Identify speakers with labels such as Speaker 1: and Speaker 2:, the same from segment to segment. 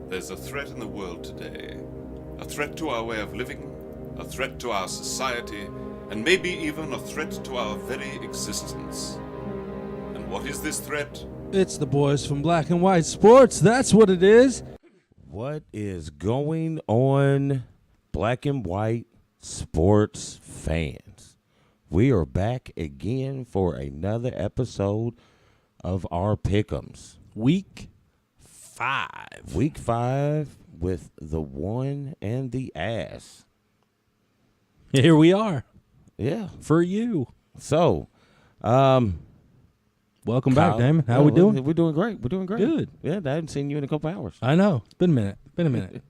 Speaker 1: There's a threat in the world today. A threat to our way of living, a threat to our society, and maybe even a threat to our very existence. And what is this threat?
Speaker 2: It's the boys from Black and White Sports. That's what it is.
Speaker 3: What is going on, Black and White Sports fans? We are back again for another episode of our Pick'ems.
Speaker 2: Week 5.
Speaker 3: Week 5 with the one and the ass.
Speaker 2: Here we are.
Speaker 3: Yeah.
Speaker 2: For you.
Speaker 3: So,
Speaker 2: welcome back, Damon. How we doing?
Speaker 3: We're doing great. We're doing great.
Speaker 2: Good.
Speaker 3: Yeah, I haven't seen you in a couple hours.
Speaker 2: I know. It's been a minute.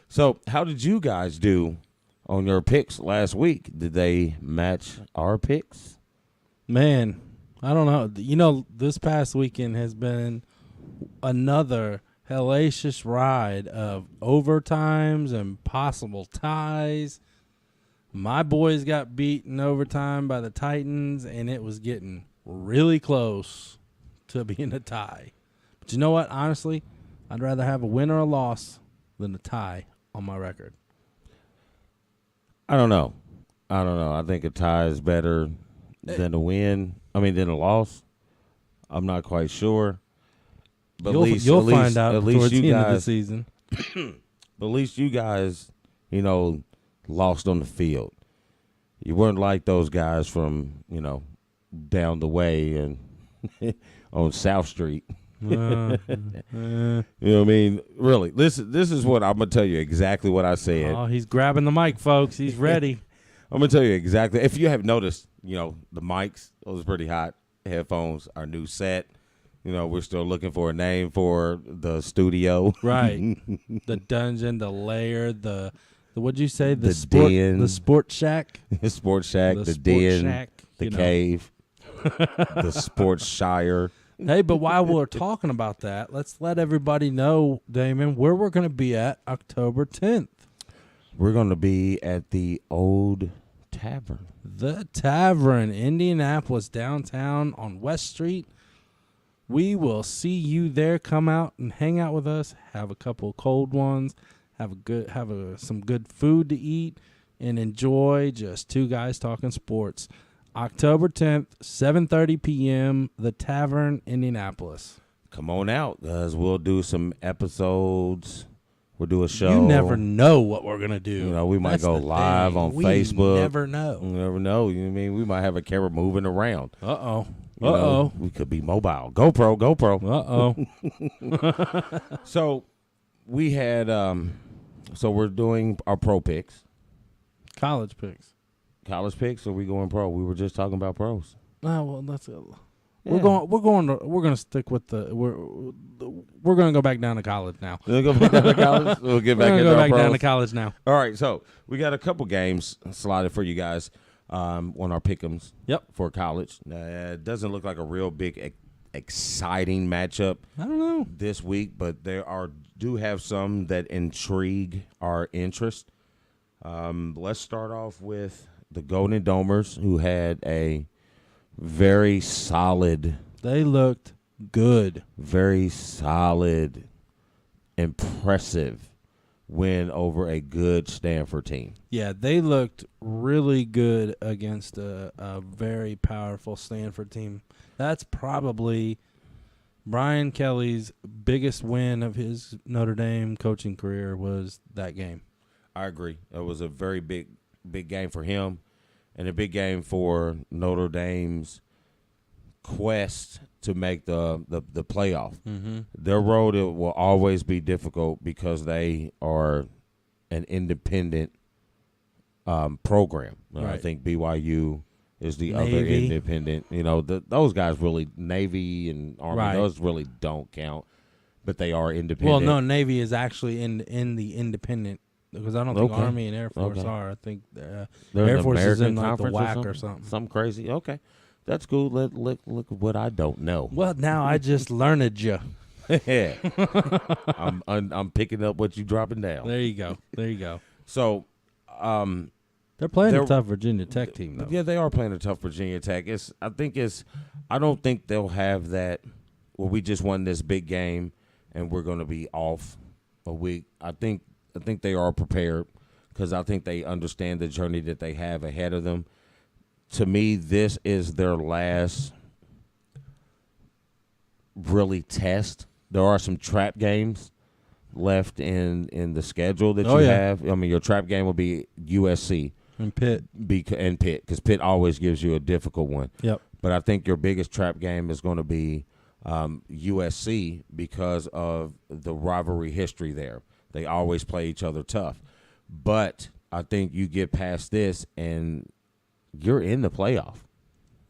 Speaker 3: So, how did you guys do on your picks last week? Did they match our picks?
Speaker 2: Man, I don't know. You know, this past weekend has been another hellacious ride of overtimes and possible ties. My boys got beat in overtime by the Titans, and it was getting really close to being a tie. But you know what? Honestly, I'd rather have a win or a loss than a tie on my record.
Speaker 3: I don't know. I think a tie is better than a win. Than a loss. I'm not quite sure. But
Speaker 2: you'll find out towards the end of the season.
Speaker 3: But at least you guys, lost on the field. You weren't like those guys from, down the way and on South Street. You know what I mean? Really, this is what I'm going to tell you exactly what I said.
Speaker 2: Oh, he's grabbing the mic, folks. He's ready.
Speaker 3: I'm going to tell you exactly. If you have noticed, the mics, those are pretty hot. Headphones, our new set. We're still looking for a name for the studio.
Speaker 2: Right. The dungeon, the lair, the what'd you say?
Speaker 3: The
Speaker 2: den. The sports shack.
Speaker 3: The sports shack, the den, shack, the cave, the sports shire.
Speaker 2: Hey, but while we're talking about that, let's let everybody know, Damon, where we're going to be at October 10th.
Speaker 3: We're going to be at the Old Tavern.
Speaker 2: The Tavern, Indianapolis, downtown on West Street. We will see you there. Come out and hang out with us. Have a couple cold ones. Have some good food to eat, and enjoy just two guys talking sports. October 10th, 7:30 p.m. The Tavern, Indianapolis.
Speaker 3: Come on out, guys. We'll do some episodes. We'll do a show.
Speaker 2: You never know what we're gonna do.
Speaker 3: We might go live on Facebook.
Speaker 2: We never know.
Speaker 3: You never know. You know what I mean? We might have a camera moving around.
Speaker 2: We
Speaker 3: could be mobile. GoPro. So we had so we're doing our pro picks.
Speaker 2: College picks,
Speaker 3: or we going pro? We were just talking about pros.
Speaker 2: Oh, well, that's it. Yeah. We're going to stick with we're going to go back down to college now.
Speaker 3: We'll go back down to college. We'll get back into our pros.
Speaker 2: Down to college now.
Speaker 3: All right, so we got a couple games slotted for you guys on our pick'ems.
Speaker 2: Yep.
Speaker 3: For college. It doesn't look like a real big exciting matchup.
Speaker 2: I don't know
Speaker 3: this week, but do have some that intrigue our interest. Let's start off with the Golden Domers, who had a very solid.
Speaker 2: They looked good.
Speaker 3: Very solid, impressive win over a good Stanford team.
Speaker 2: Yeah, they looked really good against a very powerful Stanford team. That's probably Brian Kelly's biggest win of his Notre Dame coaching career was that game.
Speaker 3: I agree. It was a very big game for him and a big game for Notre Dame's quest to make the playoff.
Speaker 2: Mm-hmm.
Speaker 3: Their road will always be difficult because they are an independent program.
Speaker 2: Right.
Speaker 3: I think BYU is the
Speaker 2: Navy.
Speaker 3: other independent. Those guys really, Navy and Army,
Speaker 2: right.
Speaker 3: Those really don't count, but they are independent.
Speaker 2: Well, no, Navy is actually in the independent. Because I don't think Army and Air Force are. I think Air Force is in like the WAC or something.
Speaker 3: Something crazy. Okay, that's cool. Look what I don't know.
Speaker 2: Well, now I just learned you.
Speaker 3: Yeah, I'm picking up what you dropping down.
Speaker 2: There you go.
Speaker 3: So,
Speaker 2: they're playing a tough Virginia Tech team, though.
Speaker 3: Yeah, they are playing a tough Virginia Tech. I don't think they'll have that. Well, we just won this big game. and we're going to be off a week. I think they are prepared because I think they understand the journey that they have ahead of them. To me, this is their last really test. There are some trap games left in the schedule that you have. I mean, your trap game will be USC
Speaker 2: and Pitt.
Speaker 3: Because Pitt always gives you a difficult one.
Speaker 2: Yep.
Speaker 3: But I think your biggest trap game is going to be USC because of the rivalry history there. They always play each other tough. But I think you get past this and you're in the playoff.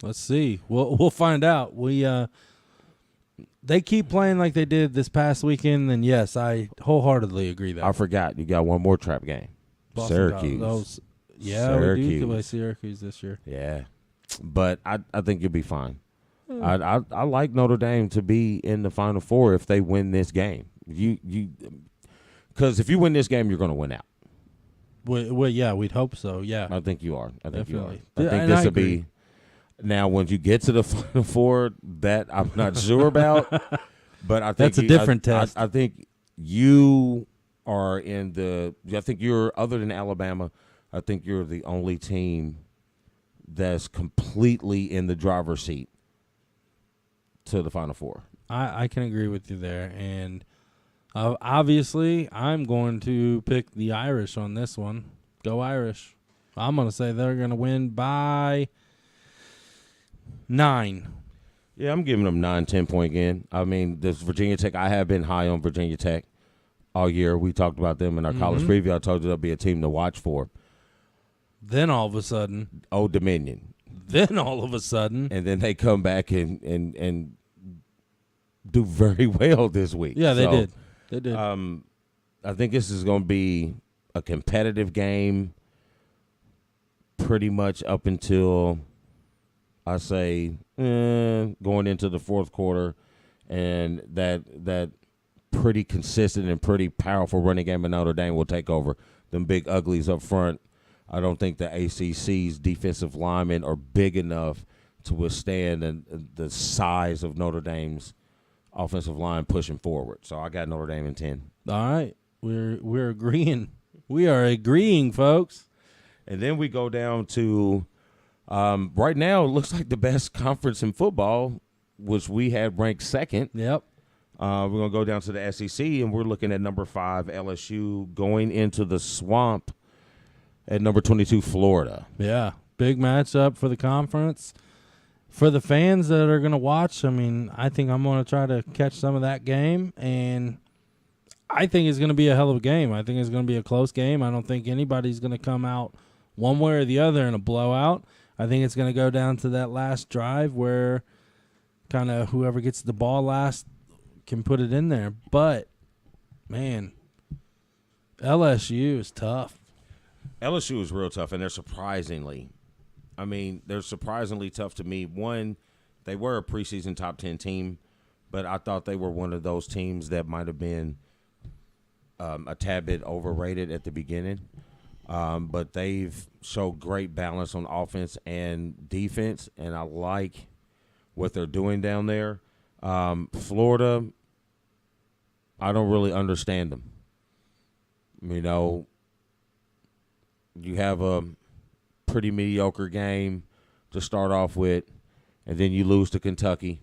Speaker 2: Let's see. We'll find out. They keep playing like they did this past weekend, then yes, I wholeheartedly agree that.
Speaker 3: I forgot. You got one more trap game.
Speaker 2: Boston
Speaker 3: Syracuse.
Speaker 2: We do play Syracuse this year.
Speaker 3: Yeah. But I think you'll be fine. I like Notre Dame to be in the Final Four if they win this game. Because if you win this game, you're going to win out.
Speaker 2: Well, yeah, we'd hope so. Yeah,
Speaker 3: I think you are. I think
Speaker 2: Definitely.
Speaker 3: you are. I think this will be. Now, when you get to the Final Four, that I'm not sure about. But I think
Speaker 2: that's a different test.
Speaker 3: I think you are in the. I think you're, other than Alabama, I think you're the only team that's completely in the driver's seat to the Final Four.
Speaker 2: I can agree with you there. And obviously, I'm going to pick the Irish on this one. Go Irish. I'm going to say they're going to win by 9.
Speaker 3: Yeah, I'm giving them 9, 10-point game. I mean, this Virginia Tech, I have been high on Virginia Tech all year. We talked about them in our college preview. I told you they'll be a team to watch for.
Speaker 2: Then all of a sudden.
Speaker 3: Old Dominion.
Speaker 2: Then all of a sudden.
Speaker 3: And then they come back and do very well this week.
Speaker 2: Yeah, they did. They did.
Speaker 3: I think this is going to be a competitive game pretty much up until, I say, going into the fourth quarter, and that pretty consistent and pretty powerful running game of Notre Dame will take over. Them big uglies up front. I don't think the ACC's defensive linemen are big enough to withstand the size of Notre Dame's offensive line pushing forward. So I got Notre Dame in 10.
Speaker 2: All right. We're agreeing. We are agreeing, folks.
Speaker 3: And then we go down to right now, it looks like the best conference in football, which we had ranked second.
Speaker 2: Yep.
Speaker 3: We're going to go down to the SEC, and we're looking at number 5, LSU, going into the swamp at number 22, Florida.
Speaker 2: Yeah. Big matchup for the conference. For the fans that are going to watch, I mean, I think I'm going to try to catch some of that game, and I think it's going to be a hell of a game. I think it's going to be a close game. I don't think anybody's going to come out one way or the other in a blowout. I think it's going to go down to that last drive where kind of whoever gets the ball last can put it in there. But, man, LSU is tough.
Speaker 3: LSU is real tough, and they're surprisingly tough to me. One, they were a preseason top 10 team, but I thought they were one of those teams that might have been a tad bit overrated at the beginning. But they've showed great balance on offense and defense, and I like what they're doing down there. Florida, I don't really understand them. You know, you have a pretty mediocre game to start off with, and then you lose to Kentucky,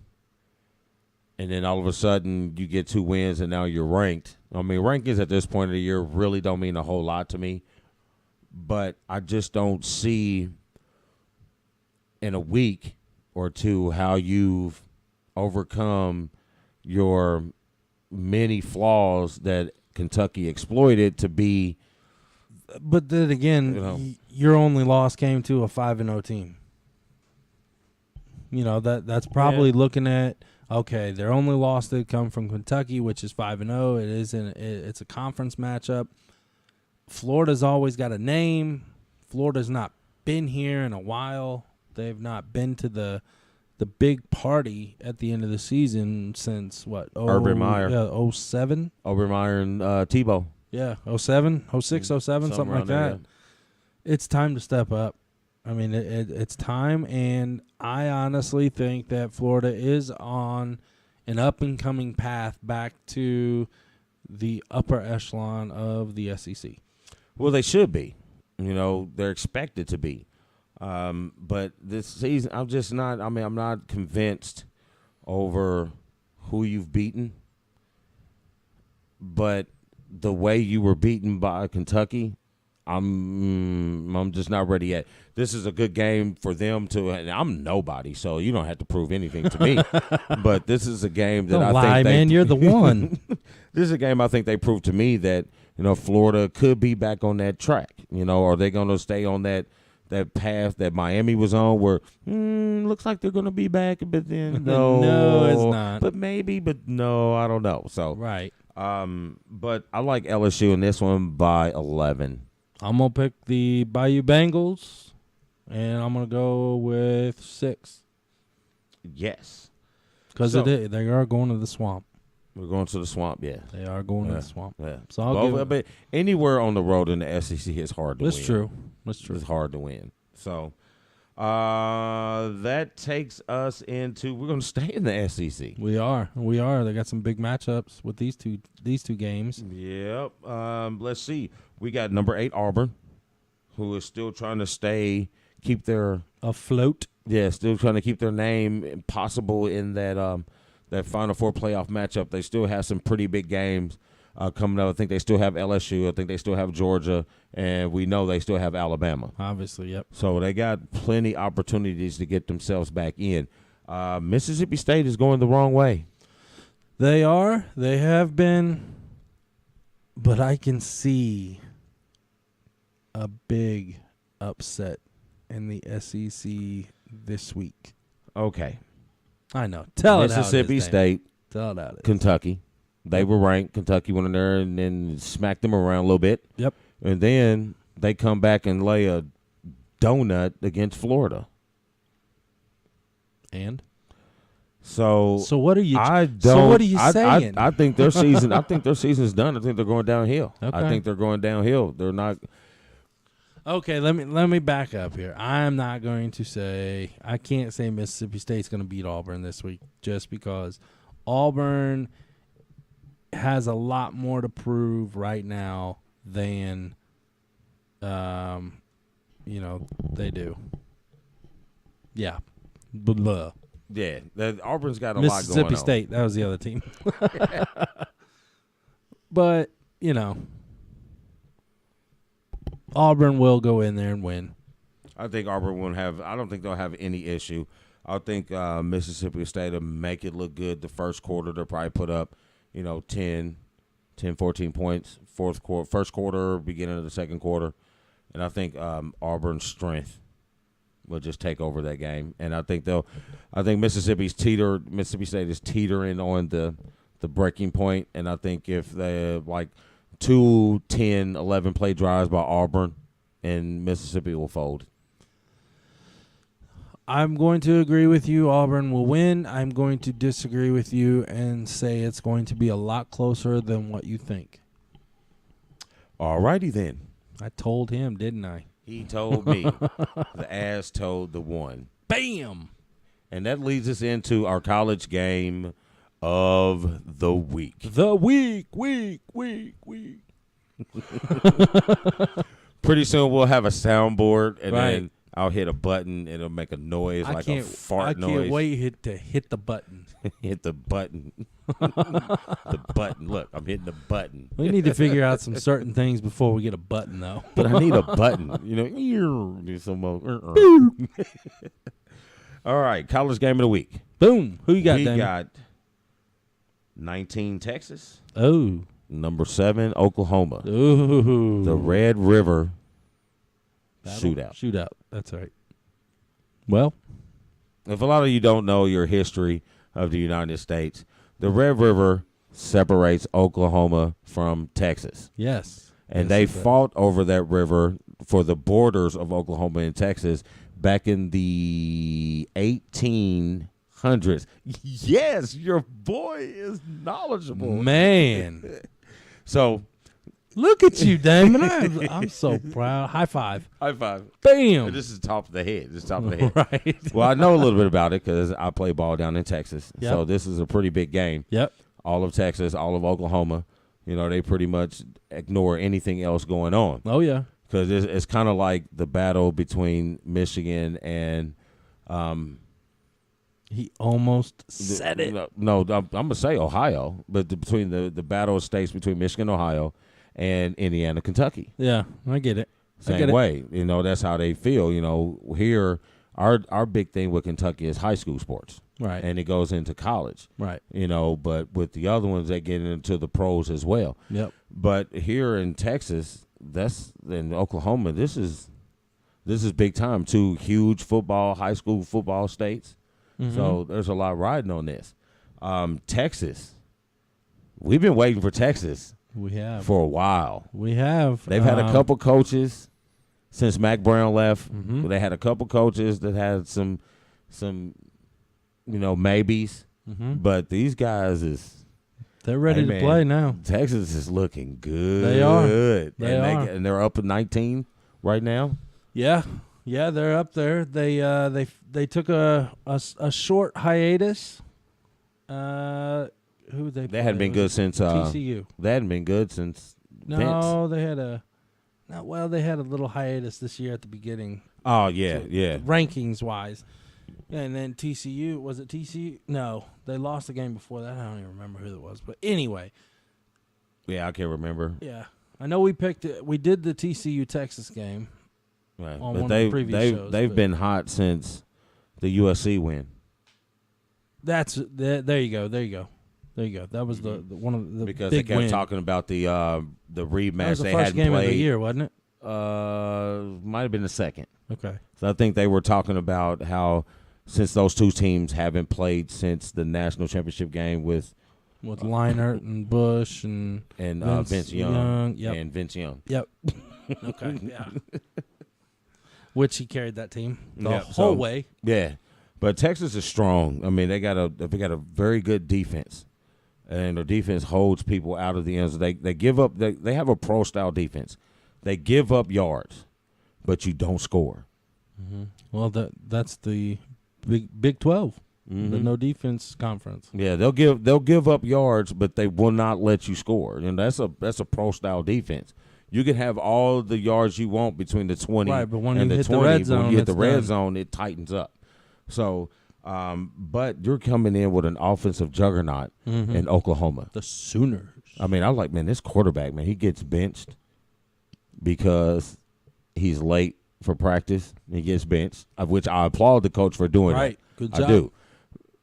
Speaker 3: and then all of a sudden you get 2 wins, and now you're ranked. I mean, rankings at this point of the year really don't mean a whole lot to me, but I just don't see in a week or two how you've overcome your many flaws that Kentucky exploited to be.
Speaker 2: But then again, your only loss came to a 5-0 team. You know, that's probably looking at, okay, their only loss did come from Kentucky, which is 5-0. It's a conference matchup. Florida's always got a name. Florida's not been here in a while. They've not been to the big party at the end of the season since, what?
Speaker 3: Urban Meyer.
Speaker 2: Yeah, 07?
Speaker 3: Urban Meyer and Tebow.
Speaker 2: Yeah, 07, 06, 07, something like that. It's time to step up. I mean, it's time, and I honestly think that Florida is on an up-and-coming path back to the upper echelon of the SEC.
Speaker 3: Well, they should be. They're expected to be. But this season, I'm just not. I'm not convinced over who you've beaten. But the way you were beaten by Kentucky, I'm just not ready yet. This is a good game for them to. And I'm nobody, so you don't have to prove anything to me. But this is a game that
Speaker 2: Don't lie, man. You're the one.
Speaker 3: This is a game I think they proved to me that Florida could be back on that track. Are they going to stay on that path that Miami was on, where looks like they're going to be back, but then
Speaker 2: no, it's not.
Speaker 3: But maybe, but no, I don't know. So
Speaker 2: right.
Speaker 3: But I like LSU in this one by 11.
Speaker 2: I'm gonna pick the Bayou Bengals, and I'm gonna go with 6.
Speaker 3: Yes,
Speaker 2: because they are going to the swamp.
Speaker 3: We're going to the swamp. Yeah,
Speaker 2: they are going to the swamp.
Speaker 3: Yeah.
Speaker 2: So I'll
Speaker 3: but anywhere on the road in the SEC is hard to win.
Speaker 2: That's true.
Speaker 3: It's hard to win. So that takes us into. We're going to stay in the SEC.
Speaker 2: We are. They got some big matchups with these two games.
Speaker 3: Yep. Let's see. We got number 8 Auburn, who is still trying to keep their
Speaker 2: afloat.
Speaker 3: Yeah, still trying to keep their name possible in that Final Four playoff matchup. They still have some pretty big games coming up. I think they still have LSU. I think they still have Georgia, and we know they still have Alabama.
Speaker 2: Obviously, yep.
Speaker 3: So they got plenty opportunities to get themselves back in. Mississippi State is going the wrong way.
Speaker 2: They are. They have been, but I can see a big upset in the SEC this week.
Speaker 3: Okay.
Speaker 2: I know. Tell
Speaker 3: Mississippi State.
Speaker 2: Tell it how it is.
Speaker 3: Kentucky. They were ranked. Kentucky went in there and then smacked them around a little bit.
Speaker 2: Yep.
Speaker 3: And then they come back and lay a donut against Florida.
Speaker 2: And?
Speaker 3: So
Speaker 2: what are you?
Speaker 3: So
Speaker 2: what are you saying?
Speaker 3: I think their season. I think their season's done. I think they're going downhill.
Speaker 2: Okay.
Speaker 3: I think they're going downhill. They're not.
Speaker 2: Okay, let me back up here. I'm not going to say – I can't say Mississippi State's going to beat Auburn this week just because Auburn has a lot more to prove right now than, they do. Yeah. Blah.
Speaker 3: Yeah, Auburn's got a lot going on.
Speaker 2: Mississippi State, that was the other team. But, Auburn will go in there and win.
Speaker 3: I think Auburn won't have. I don't think they'll have any issue. I think Mississippi State will make it look good the first quarter. They'll probably put up, 10, 14 points. First quarter, beginning of the second quarter, and I think Auburn's strength will just take over that game. And I think Mississippi State is teetering on the breaking point. And I think if they 2 10, 11 play drives by Auburn, and Mississippi will fold.
Speaker 2: I'm going to agree with you. Auburn will win. I'm going to disagree with you and say it's going to be a lot closer than what you think.
Speaker 3: All righty then.
Speaker 2: I told him, didn't I?
Speaker 3: He told me. The ass told the one.
Speaker 2: Bam!
Speaker 3: And that leads us into our college game of the week.
Speaker 2: Week.
Speaker 3: Pretty soon we'll have a soundboard, and
Speaker 2: right.
Speaker 3: then I'll hit a button. It'll make a noise a fart noise.
Speaker 2: I can't wait to hit the button.
Speaker 3: Hit the button. The button. Look, I'm hitting the button.
Speaker 2: We need to figure out some certain things before we get a button, though.
Speaker 3: But I need a button. Do some more. All right, college game of the week.
Speaker 2: Boom. Who you got,
Speaker 3: We
Speaker 2: Damon?
Speaker 3: got 19 Texas.
Speaker 2: Oh.
Speaker 3: Number 7 Oklahoma.
Speaker 2: Ooh.
Speaker 3: The Red River shootout.
Speaker 2: That's right. Well,
Speaker 3: if a lot of you don't know your history of the United States, the Red River separates Oklahoma from Texas.
Speaker 2: yes.
Speaker 3: And
Speaker 2: Yes,
Speaker 3: they
Speaker 2: it does.
Speaker 3: fought over that river for the borders of Oklahoma and Texas back in the 1800s. Yes, your boy is knowledgeable.
Speaker 2: Man.
Speaker 3: So
Speaker 2: Look at you, Damon. I'm so proud. High five.
Speaker 3: High five.
Speaker 2: Bam.
Speaker 3: This is top of the head. This is top of the head.
Speaker 2: Right.
Speaker 3: Well, I know a little bit about it because I play ball down in Texas.
Speaker 2: Yep.
Speaker 3: So this is a pretty big game.
Speaker 2: Yep.
Speaker 3: All of Texas, all of Oklahoma, they pretty much ignore anything else going on.
Speaker 2: Oh, yeah.
Speaker 3: Because it's kind of like the battle between Michigan and
Speaker 2: He almost said it.
Speaker 3: No, I'm going to say Ohio, but between the battle of states between Michigan, Ohio, and Indiana, Kentucky.
Speaker 2: Yeah, I get it.
Speaker 3: Same way. That's how they feel. Here, our big thing with Kentucky is high school sports.
Speaker 2: Right.
Speaker 3: And it goes into college.
Speaker 2: Right.
Speaker 3: But with the other ones, they get into the pros as well.
Speaker 2: Yep.
Speaker 3: But here in Texas, in Oklahoma, this is big time. 2 huge high school football states.
Speaker 2: Mm-hmm.
Speaker 3: So there's a lot riding on this. Texas, we've been waiting for Texas.
Speaker 2: We have.
Speaker 3: For a while.
Speaker 2: We have.
Speaker 3: They've had a couple coaches since Mac Brown left.
Speaker 2: Mm-hmm.
Speaker 3: They had a couple coaches that had some maybes.
Speaker 2: Mm-hmm.
Speaker 3: But these guys
Speaker 2: they're ready to play now.
Speaker 3: Texas is looking good.
Speaker 2: They are.
Speaker 3: And they're up at 19 right now.
Speaker 2: Yeah. Yeah, they're up there. They took a short hiatus. Who they?
Speaker 3: They hadn't been good since
Speaker 2: TCU.
Speaker 3: They hadn't been good since
Speaker 2: No,
Speaker 3: Vince.
Speaker 2: they had they had a little hiatus this year at the beginning.
Speaker 3: Oh yeah, yeah.
Speaker 2: Rankings wise, and then TCU, was it TCU? No, they lost the game before that. I don't even remember who it was, but anyway.
Speaker 3: Yeah, I can't remember.
Speaker 2: Yeah, I know we picked it. We did the TCU Texas game.
Speaker 3: Right,
Speaker 2: On
Speaker 3: but
Speaker 2: one of the previous shows,
Speaker 3: they've been hot since the USC win.
Speaker 2: There you go. There you go. There you go. That was the one of the
Speaker 3: because
Speaker 2: big
Speaker 3: they kept
Speaker 2: win.
Speaker 3: talking about the rematch
Speaker 2: That was the
Speaker 3: they
Speaker 2: first
Speaker 3: hadn't
Speaker 2: game
Speaker 3: played.
Speaker 2: of the year, wasn't it?
Speaker 3: Might have been the second.
Speaker 2: Okay.
Speaker 3: So I think they were talking about how since those two teams haven't played since the national championship game with
Speaker 2: Leinart and Bush and
Speaker 3: Vince Young.
Speaker 2: Yep.
Speaker 3: And Vince Young.
Speaker 2: Yep. Okay. Yeah. Which he carried that team the
Speaker 3: Yep,
Speaker 2: whole way.
Speaker 3: Yeah, but Texas is strong. I mean, they got a very good defense, and their defense holds people out of the end zone. They give up. They have a pro style defense. They give up yards, but you don't score.
Speaker 2: Mm-hmm. Well, that's the Big 12, the no defense conference.
Speaker 3: Yeah, they'll give up yards, but they will not let you score. And that's a pro style defense. You can have all the yards you want between the 20
Speaker 2: but when
Speaker 3: and
Speaker 2: you
Speaker 3: the
Speaker 2: hit
Speaker 3: 20.
Speaker 2: the red zone,
Speaker 3: when you hit the
Speaker 2: it's
Speaker 3: red
Speaker 2: done.
Speaker 3: zone, it tightens up. So, but you're coming in with an offensive juggernaut in Oklahoma.
Speaker 2: The Sooners.
Speaker 3: I mean, I'm like, man, this quarterback, man, he gets benched because he's late for practice. He gets benched, of which I applaud the coach for doing
Speaker 2: Right.
Speaker 3: that.
Speaker 2: Good job.
Speaker 3: I do.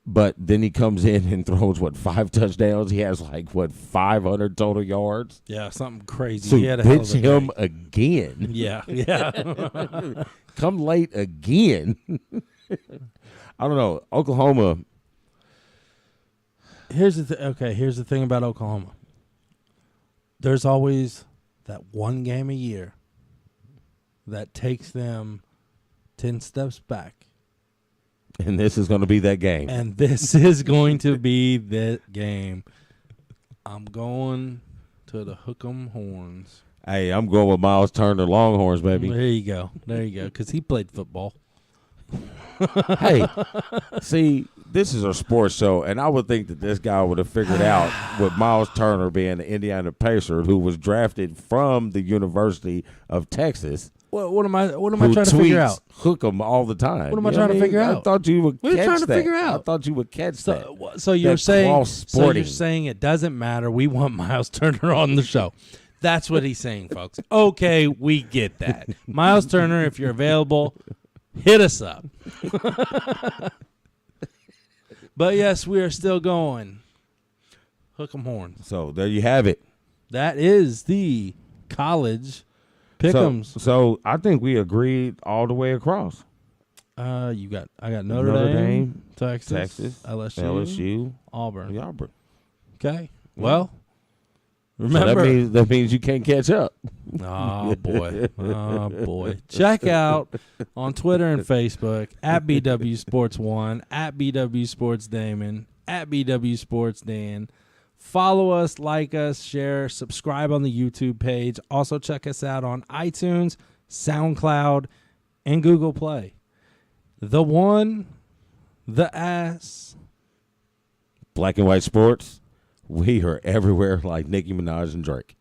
Speaker 3: But then he comes in and throws, 5 touchdowns? He has, 500 total yards?
Speaker 2: Yeah, something crazy.
Speaker 3: So
Speaker 2: he had a hell
Speaker 3: bench
Speaker 2: of a
Speaker 3: him
Speaker 2: day.
Speaker 3: again.
Speaker 2: Yeah, yeah.
Speaker 3: Come late again. I don't know. Oklahoma.
Speaker 2: Here's the thing about Oklahoma. There's always that one game a year that takes them 10 steps back.
Speaker 3: And this is going to be that game.
Speaker 2: And this is going to be that game. I'm going to the Hook'em Horns.
Speaker 3: Hey, I'm going with Miles Turner Longhorns, baby.
Speaker 2: There you go. There you go. Because he played football.
Speaker 3: Hey, see, this is a sports show, and I would think that this guy would have figured out with Miles Turner being the Indiana Pacer, who was drafted from the University of Texas.
Speaker 2: What am I trying to figure out?
Speaker 3: Hook 'em all the time.
Speaker 2: What am I trying to figure out?
Speaker 3: I thought you would
Speaker 2: What are you
Speaker 3: catch
Speaker 2: trying to
Speaker 3: that.
Speaker 2: figure out?
Speaker 3: I thought you would catch that.
Speaker 2: So you're
Speaker 3: That
Speaker 2: saying
Speaker 3: cross-sporting.
Speaker 2: it doesn't matter. We want Miles Turner on the show. That's what he's saying, folks. Okay, we get that. Miles Turner, if you're available, hit us up. But yes, we are still going. Hook 'em horns.
Speaker 3: So there you have it.
Speaker 2: That is the college pick'ems.
Speaker 3: So I think we agreed all the way across.
Speaker 2: I got Notre Dame, Texas, LSU, Auburn.
Speaker 3: Auburn.
Speaker 2: Okay. Well,
Speaker 3: So
Speaker 2: remember.
Speaker 3: that means you can't catch up.
Speaker 2: Oh, boy. Oh, boy. Check out on Twitter and Facebook at BW Sports 1, at BW Sports Damon, at BW Sports Dan Follow us, like us, share, subscribe on the YouTube page. Also check us out on iTunes, SoundCloud, and Google Play. The one, the ass.
Speaker 3: Black and White Sports, we are everywhere like Nicki Minaj and Drake.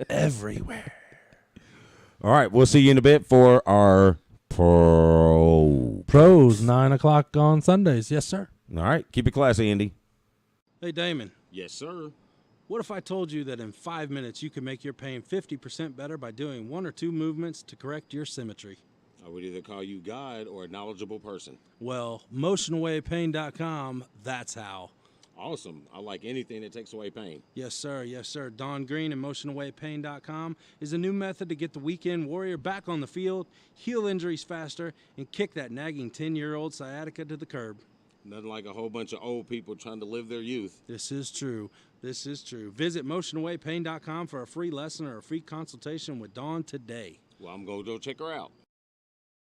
Speaker 2: Everywhere.
Speaker 3: All right, we'll see you in a bit for our
Speaker 2: Pros, 9 o'clock on Sundays. Yes, sir.
Speaker 3: All right, keep it classy, Andy.
Speaker 2: Hey, Damon.
Speaker 3: Yes, sir.
Speaker 2: What if I told you that in 5 minutes you could make your pain 50% better by doing 1 or 2 movements to correct your symmetry?
Speaker 3: I would either call you God or a knowledgeable person.
Speaker 2: Well, motionawaypain.com, that's how.
Speaker 3: Awesome. I like anything that takes away pain.
Speaker 2: Yes, sir. Yes, sir. Don Green and motionawaypain.com is a new method to get the weekend warrior back on the field, heal injuries faster, and kick that nagging 10-year-old sciatica to the curb.
Speaker 3: Nothing like a whole bunch of old people trying to live their youth.
Speaker 2: This is true. This is true. Visit motionawaypain.com for a free lesson or a free consultation with Dawn today.
Speaker 3: Well, I'm going to go check her out.